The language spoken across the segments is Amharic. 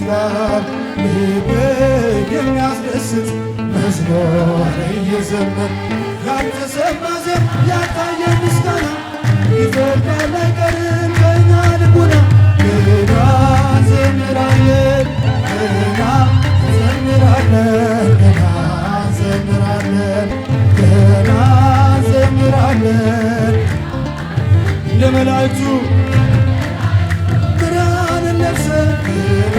ከሚዘምሩት ጋር ልብን የሚያስደስት መዝሙር እየዘመር ያልተሰማ ዘር ያልታየ ምስጋና ይፈርዳል አይቀርም በእኛ ልቡና ገና እንዘምራለን ገና እንዘምራለን ገና እንዘምራለን ገና እንዘምራለን ለመላእክቱ ብርሃንን ለብሰን ገና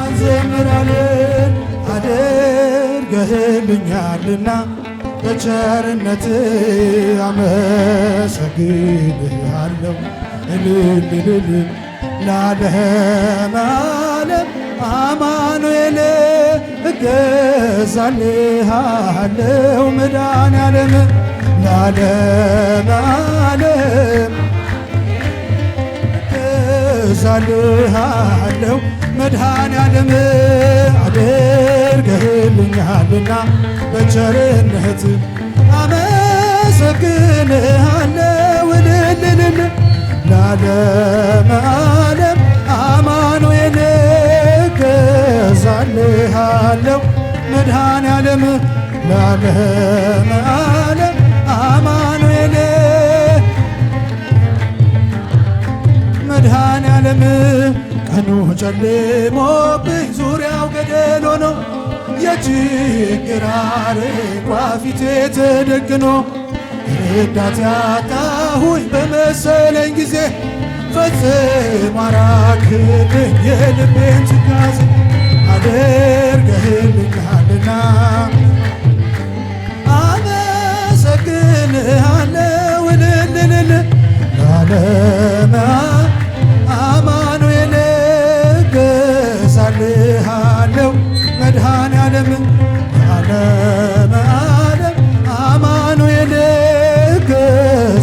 እንዘምራለን አድርገህልኛልና በቸርነት አመሰግንሃለሁ እልል ለዓለመ ዓለም አማኑኤል እገዛልሃለሁ መድኃኔዓለም ለዓለመ ዓለም እገዛልሃለሁ መድኃኔዓለም አድርገህልኛልና በቸርነት አመሰግንሃለሁ እልል ለዓለመ ዓለም አማኑኤል እገዛልሃለሁ መድኃኔዓለም ለዓለመ ዓለም አማኑኤል መድኃኔዓለም ቀኑ ጨልሞብኝ ዙሪያው ገደል ሆኖ የችግር አረንቋ ፊቴ ተደቅኖ ረዳት ያጣሁኝ በመሰለኝ ጊዜ ፈጽሞ አራክልኝ የልቤን ትካዜ አድርገህልኛልና አመሰግንሃለሁ እልል ለዓለመ አማኑኤል እገዛልሃለሁ መድኃኔዓለም ለዓለመ ዓለም አማኑኤል እገዛልሃለሁ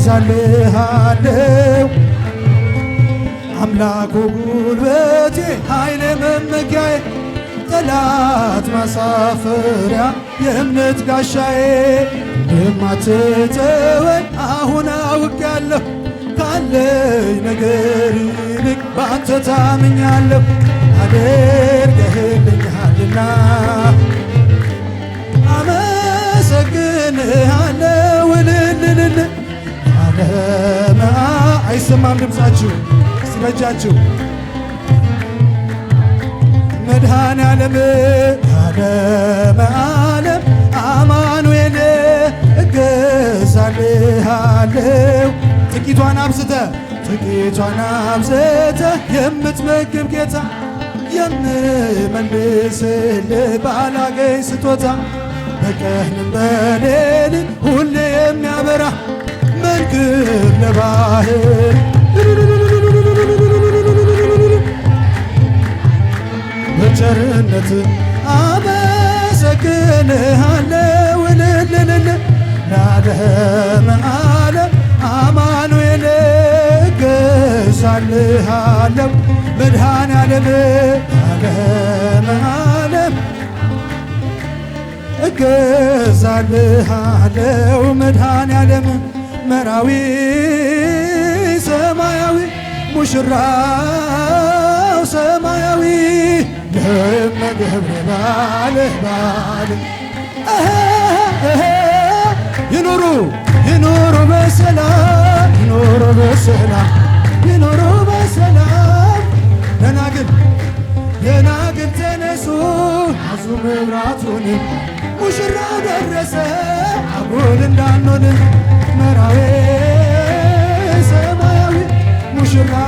አምላኩ ጉልበቴ ኃይሌ መመኪያዬ ጠላት ማሳፈሪያ የእምነት ጋሻዬ እንደማትተወኝ አሁን አውቄያለሁ ካለኝ ነገር ይልቅ ባንተ ታምኛለሁ አድርገህልኛልና አመሰግንሃለሁ እልል ለዓለመ አይሰማም ድምፃችሁ ሲበጃችሁ መድኃኔዓለም ለዓለመ ዓለም አማኑኤል እገዛልሃለሁ ጥቂቷን አብዝተ የምትመግብ ጌታ የምመልስልህ ባላገኝ ስጦታ በቀንም በሌሊት ሁሌ የሚያበራ መንገድ ለባህር በቸርነት አመሰግንሃለሁ እልል ለዓለመ ዓለም አማኑኤል እገዛልሃለሁ መድኃኔዓለም ለዓለመ ዓለም እገዛልሃለሁ መድኃኔዓለም መራዊ ሰማያዊ ሙሽራው ሰማያዊ ለእመ ገብረ ባል ይኑሩ በሰላም ይኑሩ በሰላም ይኑሩ በሰላም ደናግል ተነሱ አዙ መብራቱን ሙሽራው ደረሰ አጉል እንዳንሆን መራዊ ሰማያዊ ሙሽራው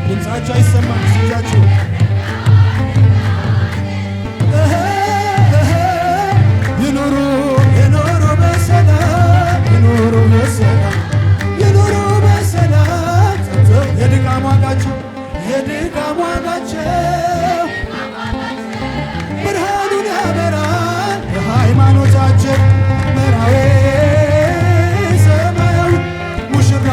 ድምፃቸው አይሰማም ሲያችሁ ይኑሩ በሰላም ይኑሩ በሰላም ይኑሩ በሰላም የድካም ዋጋቸው ብርሃኑን ያበራል በሃይማኖታቸው መራዊ ሰማያዊ ሙሽራ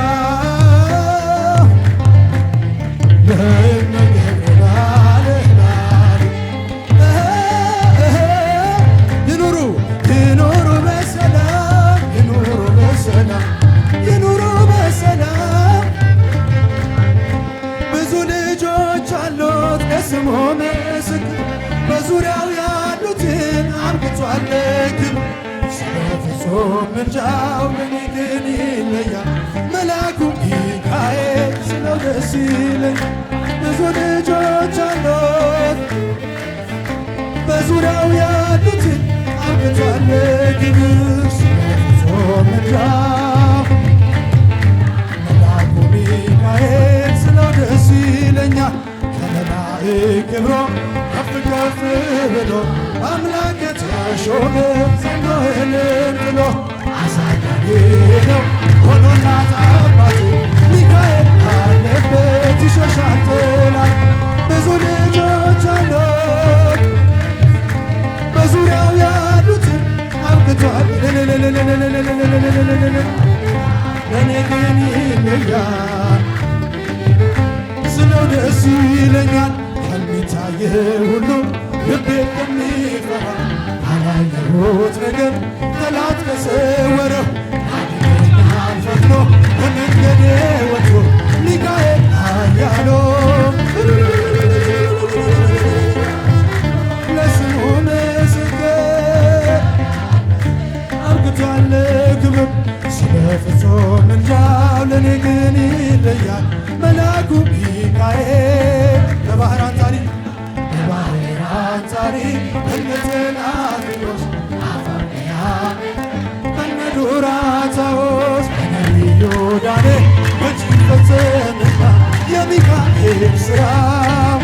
ምልጃው ለኔ ግን ይለያል። መልአኩ ሚካኤል ስለው ደስ ይለኛል። ብዙ ልጆች አሉት በዙሪያው ያሉትን አብቅቷል ክብር ስለፍጹም ምልጃው መልአኩ ሚካኤል ስለው ደስ ይለኛል። ከመላእክት ክብሮ ከፍ ከፍ ብሎ አምላክ የተሾመ ዘንዶህንም ጥሎ አሳዳጊ ነው ሆኖና አባቱ ሚካኤል አለበት ይሸሻል ጠላት። ብዙ ልጆች አሉት በዙሪያው ያሉትን አብቅቷል። ለኔ ግን ይለያል ስለው ደስ ይለኛል። ከሚታየ ሁሉ ልቤ የሚፈራ አላየሁት ነገር ጠላት ከሰወረው አድነኛል ፈጥኖ በመንገዴ ወጥቶ ሚካኤል ኃያሉ ለስሙ ምስክር አብቅቷል ክብር ስለ ፍጹም ምልጃው ለኔ ግን ይለያል። መልአኩ ሚካኤል በባሕር አንጻሪ አንጻሪ በነጠላፊኖስ አፋቅያ በነዱራታዎስ በነቢዩ ዳንኤል እጅግ ፈጸመና የሚካኤል ሥራው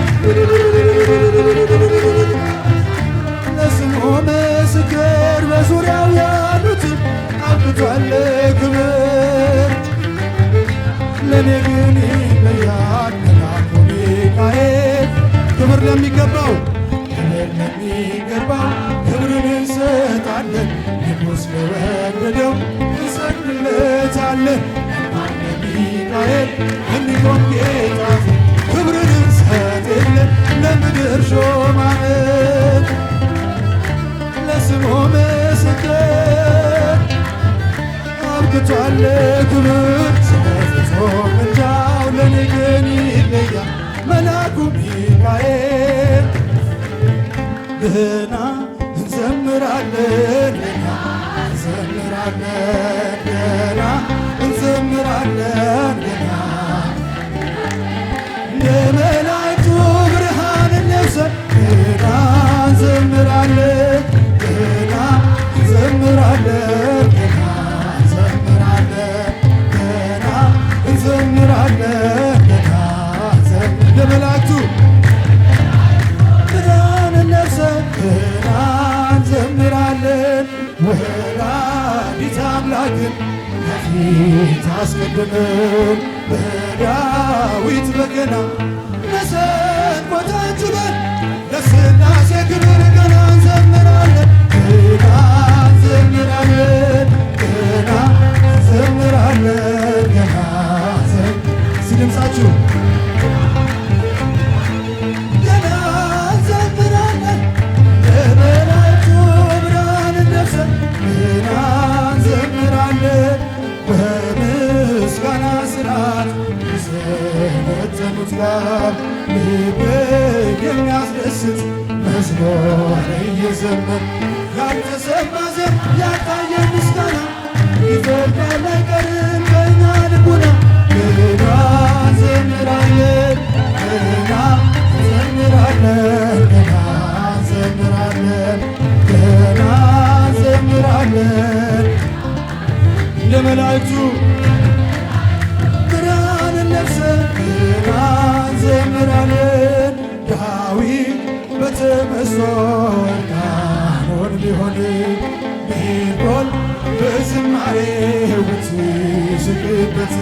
ለስሙ ምስክር በዙሪያው ያሉትን አብቅቷል ክብር ለኔ ግን ይለያል። መልአኩ ሚካኤል ክብር ለሚገባው ክብርን እንሰጣለን። ንጉሥ ለወደደው እንሰግድለታለን። ሚካኤል የሚቆም ጌታ ክብርን እንሰጥ የለን ለምድር ሾማነት ለስሙ ምስክር አብቅቷል ክብር ስለ ፍጹም ምልጃው ለኔ ግን ይለያል። መልአኩ ሚካኤል ገና እንዘምራለን ገና እንዘምራለን ገና እንዘምራለን ገና የመላእክቱ ብርሃን ለብሰን ገና እንዘምራለን ገና እንዘምራለን ገና እንዘምራለን ገና እንዘምራለን ገና የመላእክቱ ብርሃን ለብሰን ገና እንዘምራለን። ወላዲተ አምላክን ከፊት አስቀድመን በዳዊት በገና መሰንቆ ታጅበን ለሥላሴ ክብር ገና እንዘምራለን ገና እንዘምራለን ገና እንዘምራለን ገና ሲድምፃችሁ በምስጋና ስርዓት የሰለጠኑት ጋር ልብን የሚያስደስት መዝሙር እየዘመን ያልተሰማ ዘር ያልታየ ምስጋና ይፈልቃል አይቀርም በእኛ ልቡና ገና እንዘምራለን ገና እንዘምራለን ገና እንዘምራለን ገና እንዘምራለን ለመላእክቱ ብርሃንን ለብሰን ገና እንዘምራለን። ዳዊት በተመስጦ እርቃኑን ቢሆን ቢሆን በዝማሬው ብትስቅበት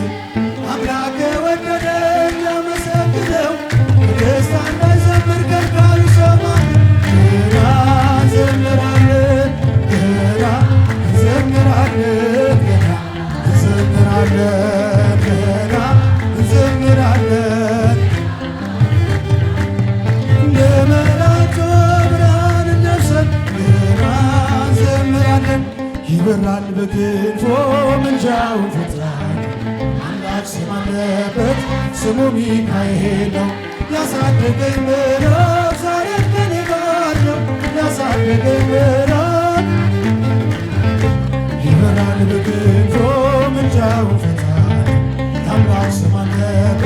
አምላክ ወደደን ሊያመሰግነው በደስታ እንዳይዘምር ከልካዩ ሰማ ገና እንዘምራለን ገና እንዘምራለን ገና እንዘምራለን ገና እንዘምራለን እንደ መላእክቱ ብርሃን ለብሰን ገና እንዘምራለን። ይበራል በክንፎ ምልጃውን ፍጥረት አምላክ ስም አለበት ስሙ ሚካኤል ነው። ያሳደገኝ ምዕራፍ ዛሬ ከኔ ጋር ነው። ያሳደገኝ ምዕራፍ ይበራል በክንፎ ምልጃውን ፈጣን የአምላክ ስም አለበት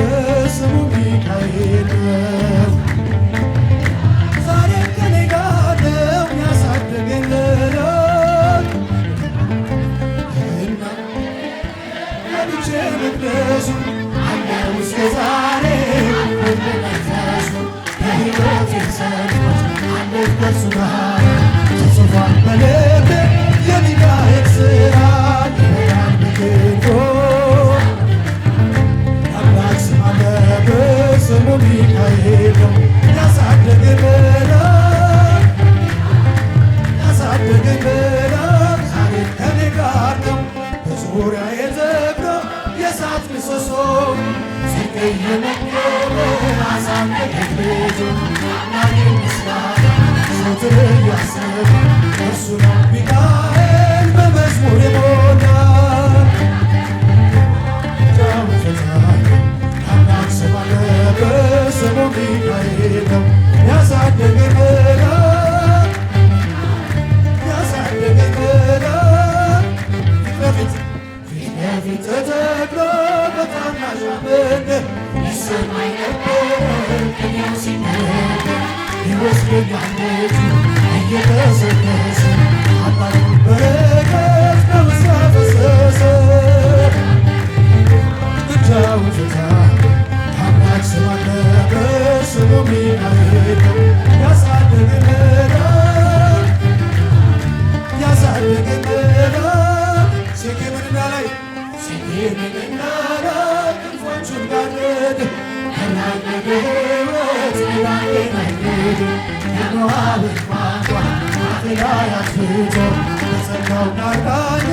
ስሙ ሚካኤል ነው። ዛሬ ከኔ ጋር ነው ያሳደገኝ ልዑል እና ገብቼ መቅደሱ አለው እስከ ዛሬ በመንፈሱ የሕይወቴ ሰልፎች አለች በእርሱ ጋር ተጽፏል በልቤ የሚካኤል ሥራ ይበራል በክንፎ የአምላክ ስም አለበት ስሙ ሚካኤል ነው። ያሳደገኝ መልአክ ዛሬ ከኔ ጋር ነው። በዙሪያዬ ተክሎ የእሳት ምሰሶ ጽድቅ እየመገበ አሳደገኝ ልጁ አምላኬን ምስጋና ዘወትር እያሰብኩ እርሱ ነው ሚካኤል በመዝሙር የሞላ ምልጃውን ፈጣን የአምላክ ስም አለበት ስሙ ሚካኤል ነው። ያሳደገኝ መልአክ ፊት ለፊት ተተክሎ በታናሽ መንገድ ይሰማኝ ነበር ቅኔው ሲነገር ይወስደኛል ልጁ እየገሰገሰ አባቱን በረከት ከውስጥ አፈሰሰ። ምልጃውን ፈጣን የአምላክ ስም አለበት ስሙ ሚካኤል ነው። ያሳደገኝ መልአክ ሴኬምንና ላይ ክንፎቹን ጋረደ ከናገደ ሕይወት ሌላዬ መንገድ የሞዓብን ቋንቋ አፌ ላይ አጥፍቶ በጸጋው ጋርዳኝ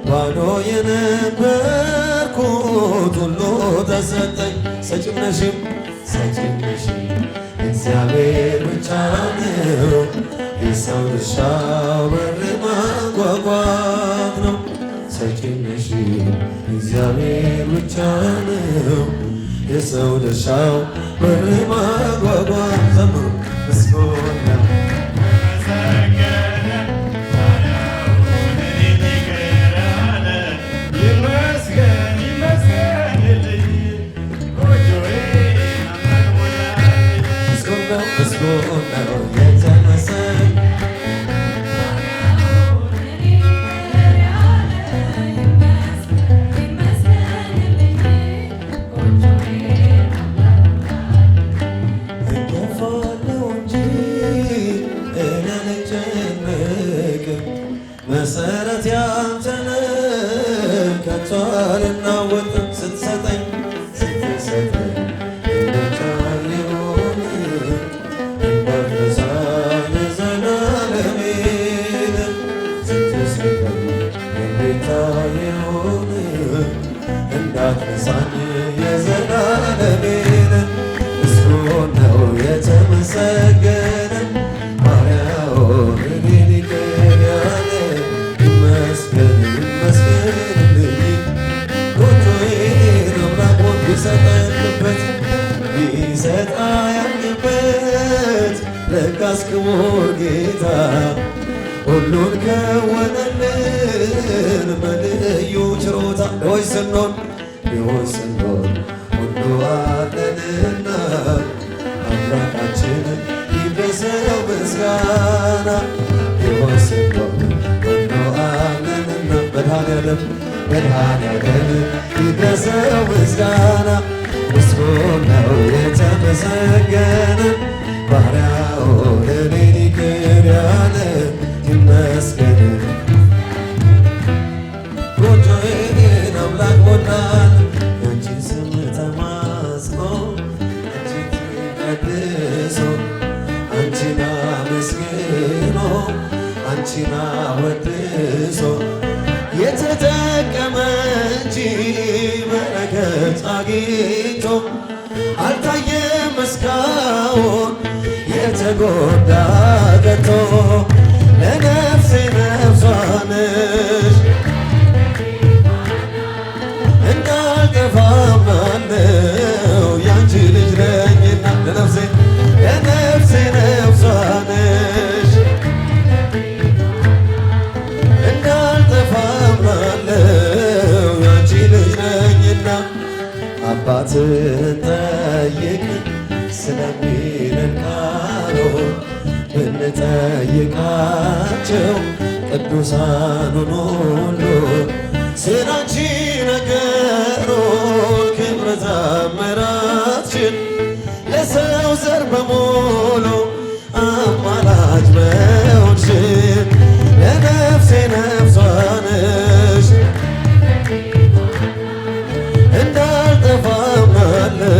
ባዶ የነበርኩት ሁሉ ተሰጠኝ። ሰጪም ነሽም እግዚአብሔር ብቻ ነው። የሰው ድርሻው በር ማንኳኳት ነው። ሰጪም ነሽም እግዚአብሔር ብቻ ነው። የሰው ድርሻው በር ማንኳኳት ዘምሩ ምስጋና አለሜን ምስጉን ነው የተመሰገነ ባሪያውን እኔን ይቅር ያለ ይመስገን ይመስገንልኝ ጎጆዬን አምላክ ቢሰጠንበት ቢሰጥ አያልቅበት ለካስ ክቡር ጌታ ሁሉን ከወነልን በልዩ ችሮታ ድሆች ስንሆን ሁሉ አለንና አምላካችን ይድረሰው ምስጋና ድሆች ስንሆን ሁሉ አለንና መድኃኔዓለም ይድረሰው ምስጋና ምስጉን ነው የተመሰገነ ባሪያውን እኔን ይቅር ያለ ይመስገን ጎጆዬን አምላክ ሞላል ያንቺን ስም ተማጽኖ አንቺን ቀድሶ አንቺን አመስግኖ አንቺን አወድሶ የተጠቀመ እንጂ በረከት አግኝቶ አልታየም እስካሁን የተጎዳ ከቶ ለነፍሴ ነፍሷ ነሽ እንዳልጠፋ አምናለሁ ያንቺ ልጅ ነኝና ለነፍሴ ነፍሷ ነሽ እንዳልጠፋ አምናለሁ ያንቺ ልጅ ነኝና አባትን ጠይቅ ስለሚለን ቃሉ ብንጠይቃቸው ቅዱሳኑን ሁሉ ስላንቺ ነገሩን ክብረ ተአምራትሽን ለሰው ዘር በሙሉ አማላጅ መሆንሽን ለነፍሴ ነፍሷ ነሽ እንዳልጠፋ አምናለሁ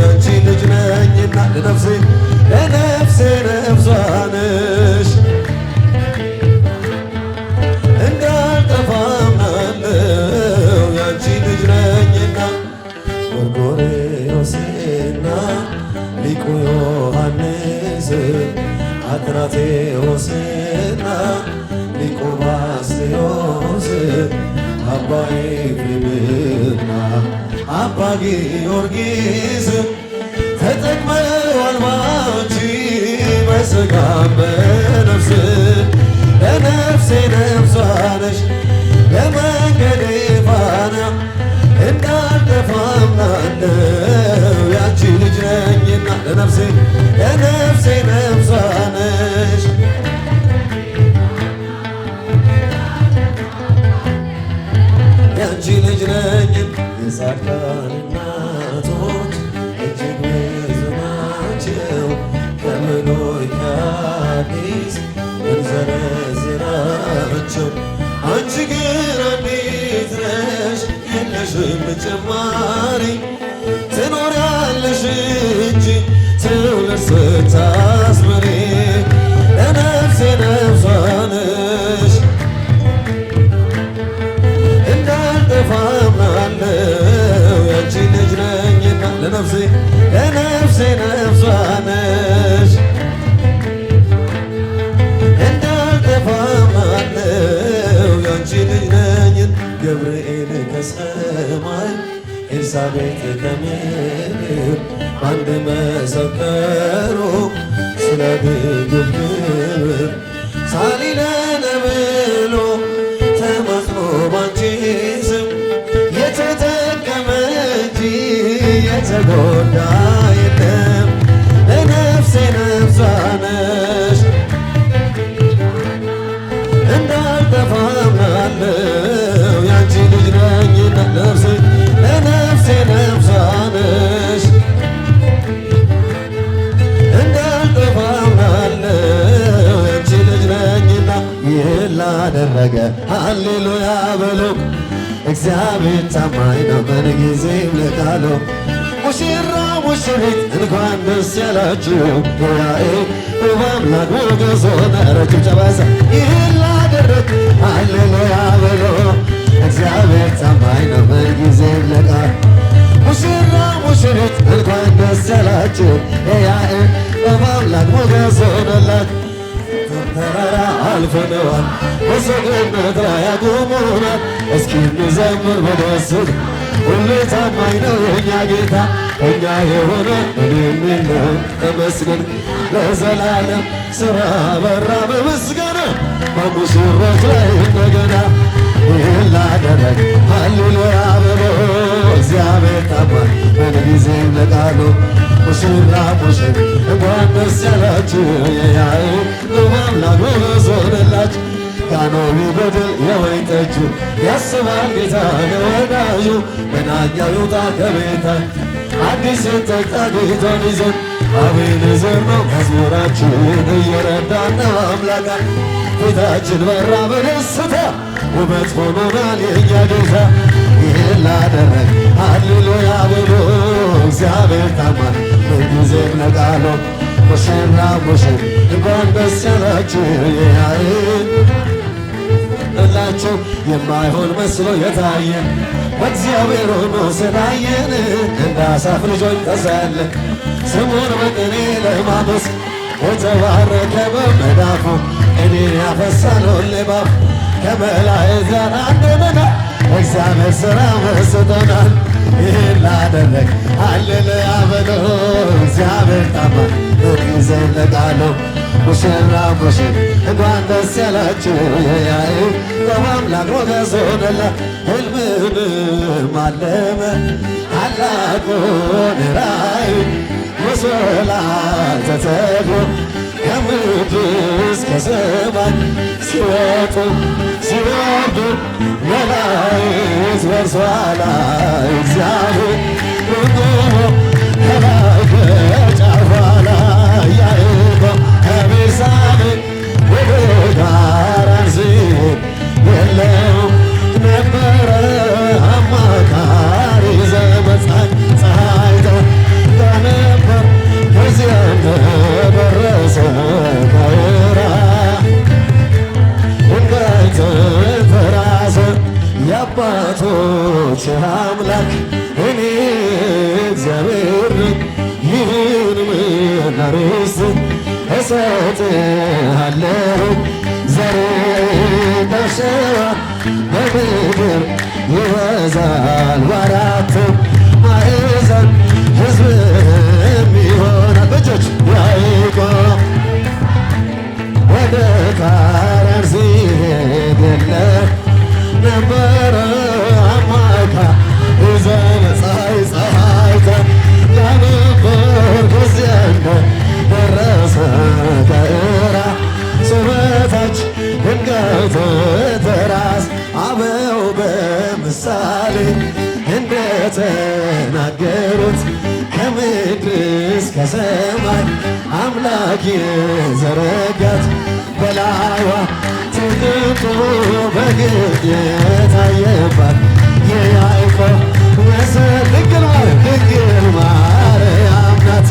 ያንቺ ልጅ ነኝና ለነፍሴ ነፍሷ ነሽ እንዳልጠፋ አምናለሁ ያንቺ ልጅ ነኝና ጎርጎርዮስና ሊቁ ዮሐንስ አትናቴዎስና ሊቁ ባስልዮስ አባ ኤፍሬምና አባ ጊዮርጊስ ተጠቅመዋል ባንቺ በሥጋም በነፍስ ለነፍሴ ነፍሷ ነሽ ለመንገዴ ፋና እንዳልጠፋ አምናለሁ ያንቺ ልጅ ነኝና ለነፍሴ ነፍሷ ነሽ ያንቺ ልጅ ነኝ የጻድቃን እናቶች እጅግ ብዙ ናቸው ከብሉይ ከአዲስ ብንዘረዝራቸው አንቺ ግን አንዲት ነሽ የለሽም ጭማሪ ትኖሪያለሽ እንጂ ትውልድ ስታስመሪ ለነፍሴ ነፍሷ ነሽ እንዳልጠፋ አምናለሁ ያንቺ ልጅ ነኝና ለነፍሴ ነፍሷ ነሽ እንዳልጠፋ አምናለሁ ያንቺ ልጅ ነኝን ገብርኤል ከሰማይ ኤልሳቤጥ ከምድር አንድ መሰከሩ ስለ ድንግል ክብር ሳሊለነ ብሎ ተማጽኖ ባንቺ ስም የተጠቀመ እንጂ የተጎዳ የለም ለነፍሴ ነፍሷ ነሽ እንዳልጠፋ አምናለሁ ያንቺ ልጅ ነኝና ለነፍሴ ነፍሷ ነሽ እንዳልጠፋ አምናለሁ ያንቺ ልጅ ነኝና ይህን ላደረገ ሃሌሉያ በሉ እግዚአብሔር ታማኝ ነው ምንጊዜም ለቃሉ ሙሽራ ሙሽሪት እንኳን ደስ ያላችሁ ጉባኤ በአምላክ ሞገስ ሆነ ጭብጨባ ይህን ላደረገ ሃሌሉያ በሉ እግዚአብሔር ታማኝ ነው ምንጊዜም ለቃሉ ሙሽራ ያላችሁ የያዕቆብ አምላክ ሞገስ ሆነላት። ተራራ አልፈነዋል በሰገነት ላይ ያቆመናል። እስኪ እንዘምር በደስታ ሁሌ ታማኝ ነው የእኛ ጌታ። እኛ የሆነ ምንም የለም ተመስገን ለዘላለም ሥራ በራ በምስጋና በሙሽሮች ላይ እንደገና ይህን ላደረግ ሃሌሉያ በሎ እግዚአብሔር ታማኝ ምንጊዜም ለቃሉ ሙሽራ ሙሽር እንኳን ደስ ያላችሁ የያዕቆብ አምላክ ሞገስ ሆነላችሁ። ጋኖ ቢጎድል የወይን ጠጁ ያስባል ጌታ ለወዳጁ መናኛው ይውጣ ከቤታ አዲስን ጠጣ ጌታን ይዘን አቤኔዘር ነው መዝሙራችን እየረዳን ነው አምላካን ፊታችን በራ በደስታ ውበት ሆኖናል የእኛ ጌታ። ይህን ላደረግ ሃሌሉያ ብሎ እግዚአብሔር ታማኝ ምንጊዜም ለቃሉ ሙሽራ ሙሽር እንኳን ደስ ያላችሁ የያዕቆብ የማይሆን መስሎ የታየን በእግዚአብሔር ሆኖ ስላየን እንደ አሳፍ ልጆች ተሳለን ስሙን በቅኔ ለማመስ የተባረከ በመዳፉ እኔ ያፈሳለው ልባፍ ከመላእክት ጋር አንድነና እግዚአብሔር ሥራ መስጦናል። ይህን ላደረግ ሃሌሉያ በሎ እግዚአብሔር ታማኝ ምንጊዜም ለቃሉ ሙሽራ ሙሽር እንኳን ደስ ያላችሁ የያዕቆብ አምላክ ሞገስ ሆነላት። ሕልምንም አለመ ታላቁን ራእይ መሶላል ተተክሎ ከምድር እስከ ሰማይ ሲወጡ ሲወርዱ መላእክት በእርሷ ላይ እግዚአብሔር ቆሞ ከላይ ከጫፏ ላይ ያዕቆብ ከቤርሳቤህ ወደ ካራን ሲሄድ የለውም ነበረ አማካሪ ዘመድ ፀሐይ ተወጋ ነበር ከዚያ እንደደረሰ ከወራት ድንጋይ ተንተራሰ የአባቶች አምላክ እኔ እግዚአብሔር ይህን ምድር ርስት እሰጥሃለሁ ዘሬ እንዳሸዋ በምድር ይበዛል በአራቱ ማዕዘን ሕዝብም ይሆናል። በእጆች ያዕቆብ ወደ ካራን ሲሄድ የለም ነበረ አማካሪ ዘመድ ፀሐይ ተወጋ ነበር ከዚያ እንደደረሰ ከራሱ በታች ድንጋይ ተንተራሰ አበው በምሳሌ እንደተናገሩት ከምድር እስከ ሰማይ አምላክ የዘረጋት በላይዋ ተቀምጦ በግልጥ የታየባት የያዕቆብ መሰል ድንግል ማርያም ናት።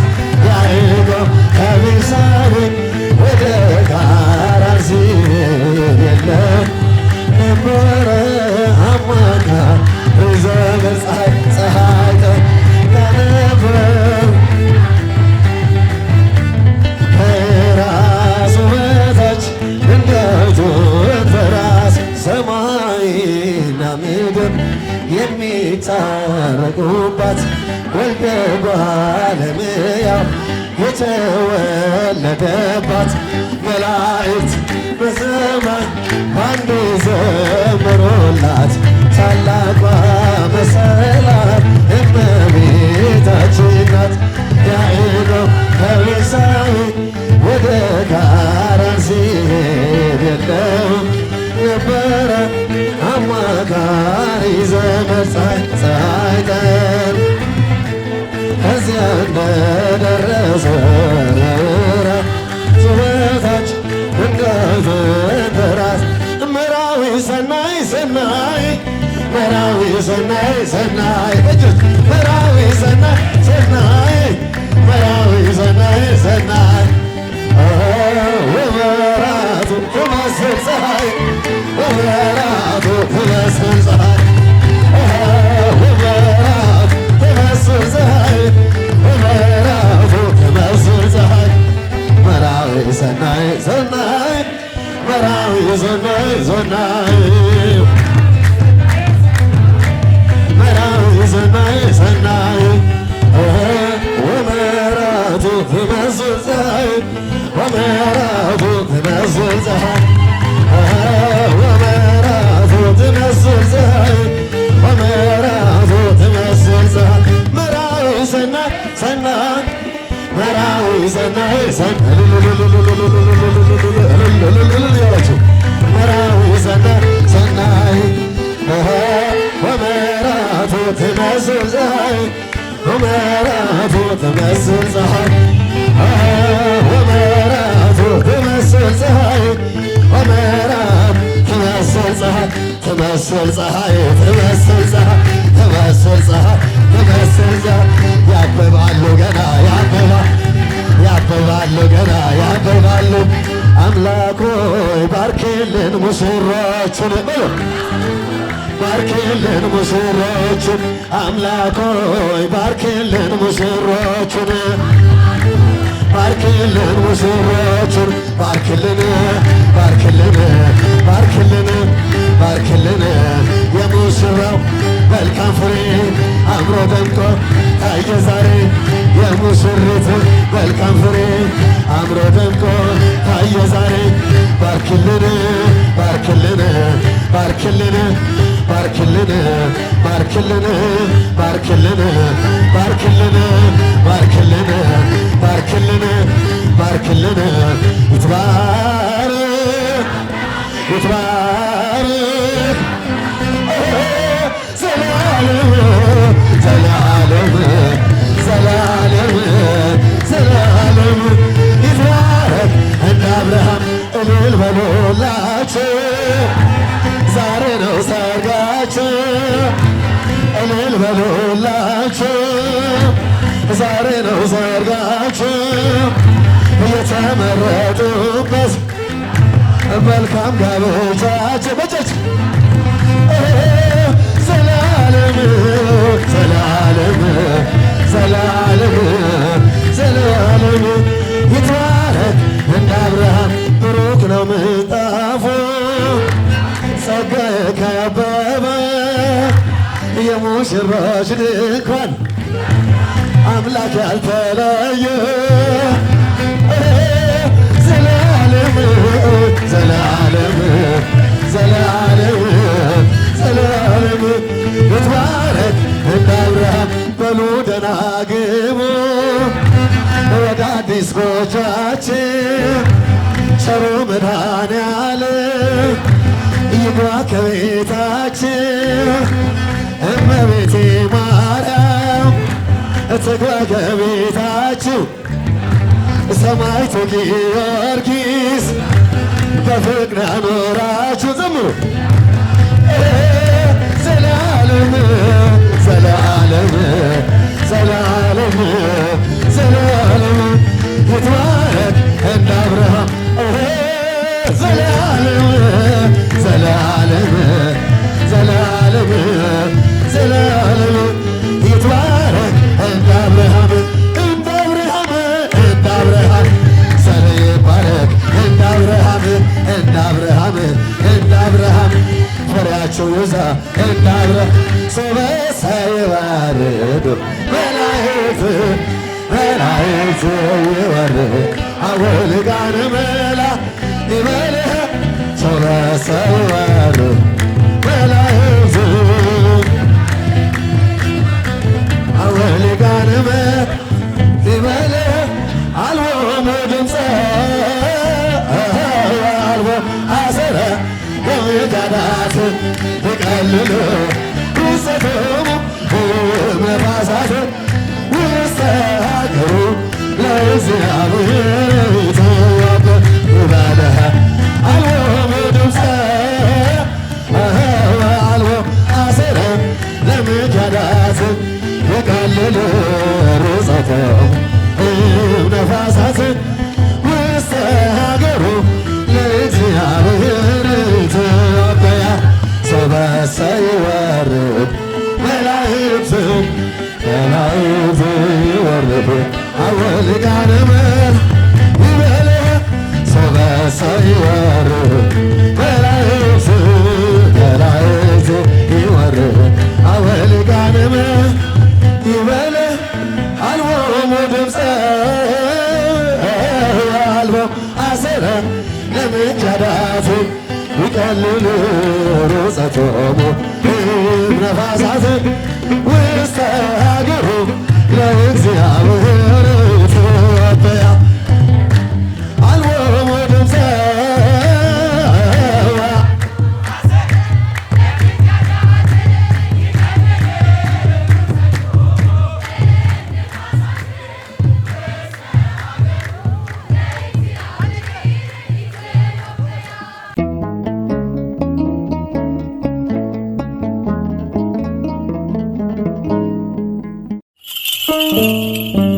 ያዕቆብ ከቤርሳቤህ ወደ ካራን ሲሄድ የለም ነበረ አማካሪ ዘመድ ፀሐይ ተወጋ ነበር ከራሱ በታች ድንጋይ ተንተራሰ ሰማይና ምድር የሚታረቁባት ወልደ ባለሙያው የተወለደባት መላእክት በሰማይ ባንድ ዘመሩላት ታላቋ መሰላል እመቤታችን ናት። ያዕቆብ ከቤርሳቤህ ወደ ካራን ሲሄድ የለም ነበረ አማካሪ ዘመድ ፀሐይ ተወጋ ከዚያ እንደደረሰ ከራሱ በታች ድንጋይ ተንተራሰ ምዕራዊ ሰናይ ሰናይ ምዕራዊ ሰናይ ሰናይ እጆች ምዕራዊ ሰናይ ሰናይ ምዕራዊ ሰናይ ሰናይ ወበራቱ ትመስል ፀሐይ ወበራቱ ትመስል ፀሐይ ወበራቱ ትመስል ፀሐይ ወበራቱ ሰናይ መራዊ ሰናይ ሰናይ ወመራቱ ትመስል ፀሐይ ወመራቱ ትመስል ፀሐይ ወመራቱ ትመስል ፀሐይ ወመራቱ ትመስል ፀሐይ መራዊ ሰናይ ሰናይ መራዊ ሰናይ ሰናይ ያላችሁ መራዊ ሰናይ ሰናይ ወመራቱ ትመስል ፀሐይ ወመራቱ ትመስል ፀሐይ ወመራቱ ትመስል ፀሐይ ወመራት ትመስል ፀሐይ ትመስል ፀሐይ ትመስል ፀሐይ ትመስል ፀሐይ ትመስል ፀሐይ ያብባሉ ገና ያብባሉ ገና ያብባሉ አምላክ ሆይ ባርክልን ሙሽሮቹን በሉ ባርክልን ሙሽሮቹን አምላክ ሆይ ባርክልን ሙሽሮቹን ባርክልን ሙሽሮቹን ባርክልን ባርክልን ባርክልን ባርክልን የሙሽራው መልካም ፍሬ አምሮ ደምቆ ታየ ዛሬ የሙሽሪት መልካም ፍሬ አምሮ ደምቆ ታየ ዛሬ ባርክልን ባርክልን ባርክልን ባርክልን ባርክልን ባርክልን ባርክልን ባርክልን ባርክልን ባርክልን ይትባረክ ይትባረክ ዘላለም ዘላለም ዘላለም ዘላለም ይትባረክ እንደ አብርሃም እልል በሉላችሁ ዛሬ ነው ሰርጋችሁ እልል በሉላችሁ ዛሬ ነው ሰርጋችሁ የተመረጡበት መልካም ጋብቻችሁ በጨች ዘላለም ዘላለም ዘላለም ዘላለም ይትባረክ እንደ አብርሃም ብሩክ ነው ምንጣፉ ጸጋ የከበበ የሙሽሮች ድንኳን አምላክ ያልተለየ ዘላለም ዘላለም ዘላለም ዘላለም ይትባረክ እንደ አብርሃም በሉ ደህና ግቡ ወደ አዲስ ጎጇችን ቸሩ መድኃኔዓለም ይግባ ከቤታችን እመቤቴ ማርያም ትግባ ከቤታችሁ ሰማዕቱ ጊዮርጊስ በፍቅር ያኖራችሁ ዘምሩ ዘላለም ዘላለም ዘላለም ዘላለም ይትባረክ እንደ አብርሃም ዘላለም ዘላለም ዘላለም ዘላለም ይትባረክ እንደ አብርሃም እንደ አብርሃም እንደ አብርሃም ዘር ይባረክ እንደ አብርሃም እንደ አብርሃም እንደ አብርሃም ፍሬያቸው ይብዛ እንደ አብርሃም ሰበሰ ይባርክ መላእክት መላእክት ይወርድ አወልጋን መላ ይበልህ ሰበሰ ይባርክ መላእክት አወልጋን መላ ይበልህ አልቦሙ ድምፀ አልቦ አሰረ የጋዳት ይቀልሉ ውስጠቶሙ ነፋሳት ውስተ ሀገሩ ለእግዚአብሔር ይትወበ ይባልህ አልቦሙ ድምፀ አልቦ አሰረ ለምጋዳት ይቀልሉ ውስጠቶሙ ነፋሳት ውስተ ሀገሩ ለእግዚአብሔር ይትወበያ ሰበሰ ይወርድ መላእክት መላእክት ይወርድ አወልጋነ መላ ይበልህ ሰበሰ ይወርድ መላእክት ይሃልሉ ሮጸቶሙ ነፋሳት ውስተ ሀገሩ ለእግዚአብሔር ኢትዮጵያ አልቦሙ ድምፀ Thank you.